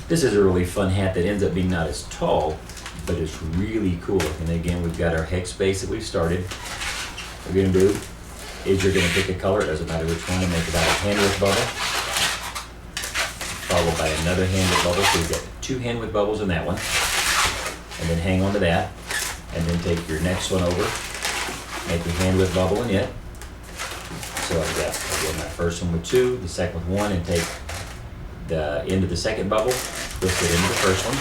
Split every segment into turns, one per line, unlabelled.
This is a really fun hat that ends up being not as tall, but it's really cool. And again, we've got our hex base that we've started. What you're gonna do is you're gonna pick a color, it doesn't matter which one, and make about a hand width bubble, followed by another hand width bubble. So you've got 2 hand width bubbles in that one. And then hang on to that. And then take your next one over, make your hand width bubble in it. So I've got, again, my first one with 2, the second with 1, and take the end of the second bubble, twist it into the first one.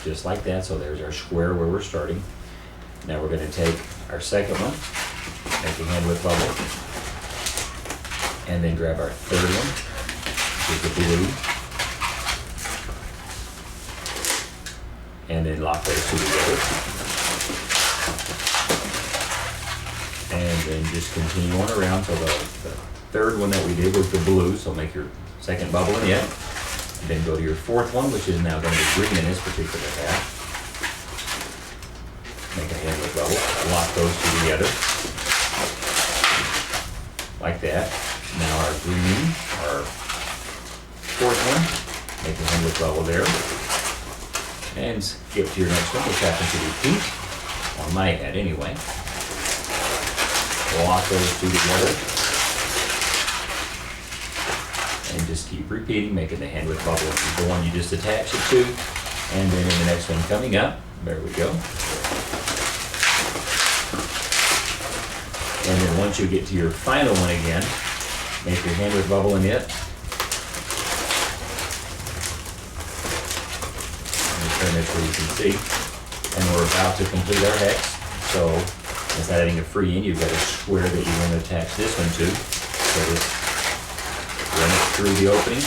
Just like that, so there's our square where we're starting. Now we're gonna take our second one, make a hand width bubble, and then grab our third one, which is the blue, and then lock those 2 together. And then just continue on around. So the third one that we did was the blue, so make your second bubble in it. And then go to your fourth one, which is now going to be green in this particular hat. Make a hand width bubble, lock those 2 together. Like that. Now our green, our fourth one, make a hand width bubble there. And skip to your next one, which happens to be pink, on my hat anyway. Lock those 2 together. And just keep repeating, making the hand width bubble the one you just attached it to. And then in the next one coming up, there we go. And then once you get to your final one again, make your hand width bubble in it. Turn this where you can see, and we're about to complete our hex. So instead of having a free end, you've got a square that you want to attach this one to. So just run it through the opening,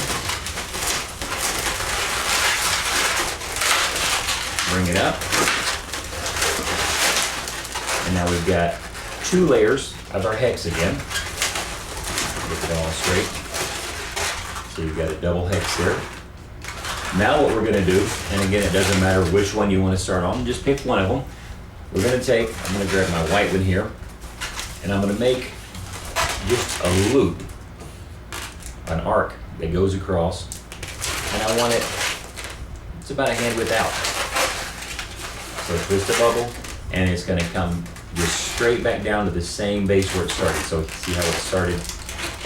bring it up, and now we've got 2 layers of our hex again. Get it all straight. So you've got a double hex there. Now what we're going to do, and again it doesn't matter which one you want to start on, just pick one of them. We're going to take, I'm going to grab my white one here, and I'm going to make just a loop, an arc that goes across, and I want it, it's about a hand width out. So twist a bubble, and it's going to come just straight back down to the same base where it started. So see how it started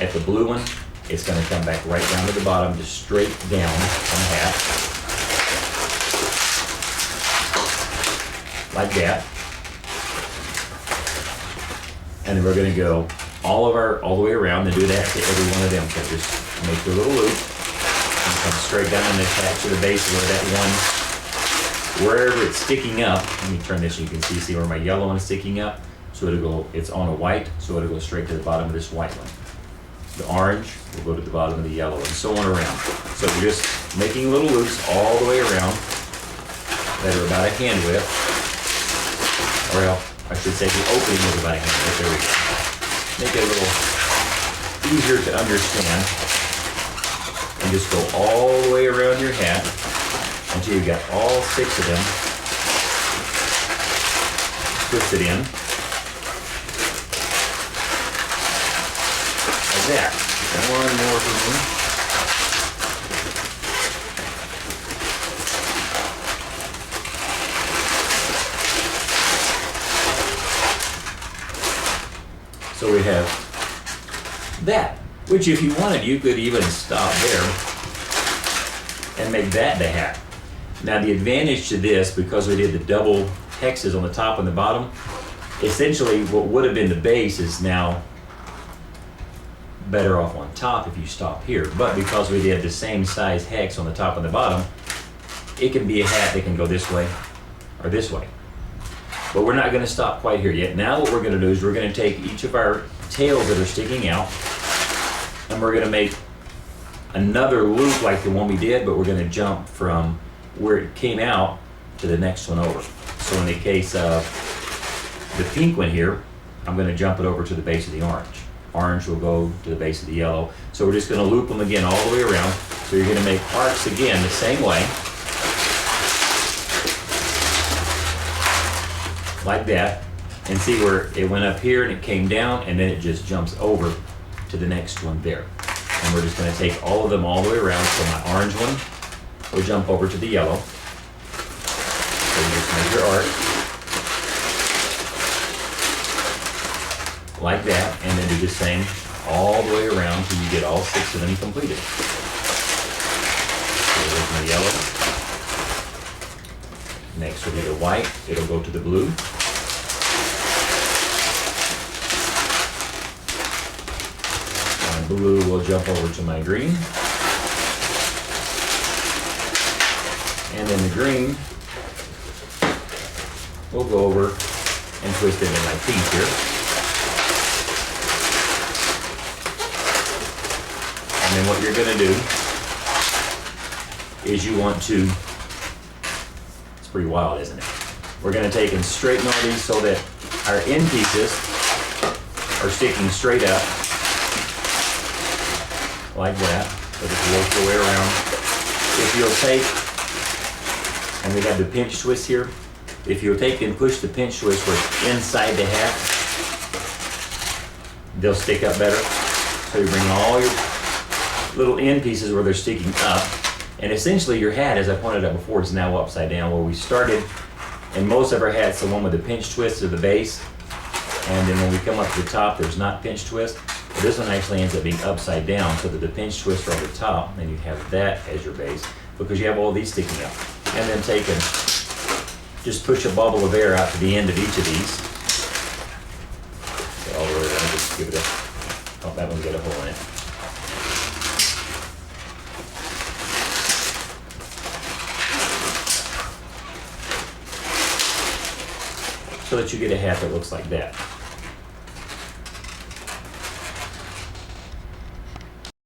at the blue one? It's going to come back right down to the bottom, just straight down on the hat. Like that. And then we're going to go all the way around and do that to every one of them. So just make your little loop and come straight down and attach to the base where that one, wherever it's sticking up. Let me turn this so you can see where my yellow one is sticking up. So it'll go, it's on a white, so it'll go straight to the bottom of this white one. The orange will go to the bottom of the yellow, and so on around. So we're just making little loops all the way around that are about a hand width. Or I should say the opening is about a hand width. There we go. Make it a little easier to understand. And just go all the way around your hat until you've got all 6 of them. Twist it in. That. One more for me. So we have that, which if you wanted, you could even stop there and make that the hat. Now the advantage to this, because we did the double hexes on the top and the bottom, essentially what would have been the base is now better off on top if you stop here. But because we did the same size hex on the top and the bottom, it can be a hat that can go this way or this way. But we're not going to stop quite here yet. Now what we're going to do is we're going to take each of our tails that are sticking out and we're going to make another loop like the one we did, but we're going to jump from where it came out to the next one over. So in the case of the pink one here, I'm going to jump it over to the base of the orange. Orange will go to the base of the yellow. So we're just going to loop them again all the way around. So you're going to make arcs again the same way. Like that. And see where it went up here and it came down and then it just jumps over to the next one there. And we're just gonna take all of them all the way around, so my orange one will jump over to the yellow. So you just make your arc like that, and then do the same all the way around till you get all 6 of them completed. So there's my yellow. Next will be the white, it'll go to the blue. My blue will jump over to my green. And then the green will go over and twist it in my teeth here. And then what you're gonna do is you want to, it's pretty wild, isn't it? We're gonna take and straighten all these so that our end pieces are sticking straight up, like that. So just work your way around. If you'll take, and we have the pinch twist here, if you'll take and push the pinch twist where inside the hat, they'll stick up better. So you bring all your little end pieces where they're sticking up, and essentially your hat, as I pointed out before, is now upside down. Where we started in most of our hats, the one with the pinch twist of the base, and then when we come up to the top, there's not pinch twist. But this one actually ends up being upside down, so that the pinch twists are on the top, and you have that as your base, because you have all these sticking up. And then take and just push a bubble of air out to the end of each of these. Okay, all the way around, just give it a, oh, that one's got a hole in it. So that you get a hat that looks like that.